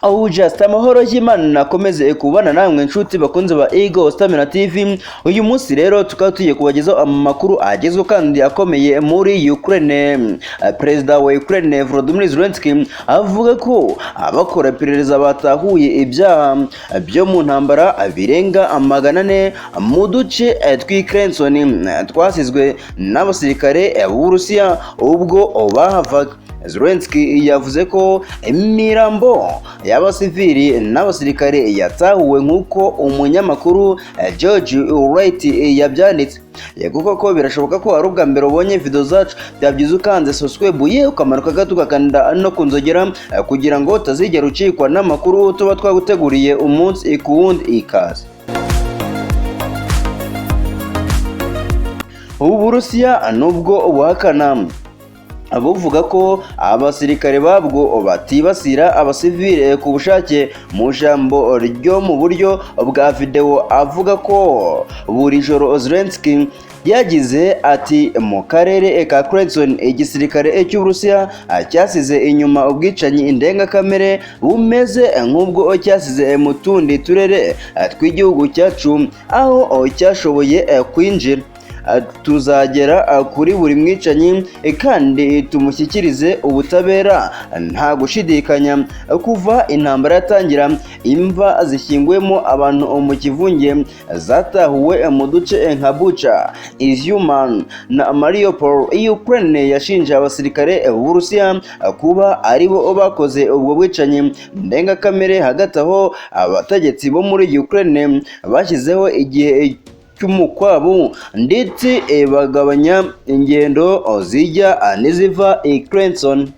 Aho just amahoro y'Imana nakomeze kubana namwe nshuti bakunze ba Ego Stamina TV. Uyu munsi rero tukaba tugiye kubagezaho amakuru agezwe kandi akomeye muri Ukraine. Perezida wa Ukraine Volodymyr Zelensky avuga ko abakora iperereza batahuye ibyaha byo mu ntambara birenga 400 mu duce tw'Ikherson twasizwe n'abasirikare b'Uburusiya ubwo bahavaga. Zelensky yavuze ko imirambo y'abasivili n'abasirikare yatahuwe nk'uko umunyamakuru George Wright yabyanditse. Yavuga ko birashoboka ko ari ubwa mbere ubonye video zacu, byabyiza ukanze subscribe ye ukamanuka gato ukakanda no kunzogera kugira ngo utazigera ucikwa n'amakuru tuba twaguteguriye umunsi ku wundi. Ikaze. Uburusiya nubwo buhakana abuvuga ko abasirikare babwo batibasira abasivile ku bushake, mu jambo ryo mu buryo bwa video avuga ko buri joro Zelensky yagize ati mu karere ka Kherson igisirikare cy'Uburusiya cyasize inyuma ubwicanyi indengakamere bumeze nk'ubwo cyasize mu tundi turere tw'igihugu cyacu aho cyashoboye kwinjira. Tuzagera kuri buri mwicanyi kandi tumushyikirize ubutabera nta gushidikanya. Kuva intambara yatangira, imva zishyingwemo abantu mu kivunge zatahuwe mu duce nka Bucha, Izium na Mariupol. Ukraine yashinje abasirikare b'Uburusiya kuba aribo bakoze ubwo bwicanyi ndengakamere. Hagati aho abategetsi bo muri Ukraine bashyizeho igihe cy'umukwabu ndetse bagabanya ingendo zijya n'iziva i Kherson.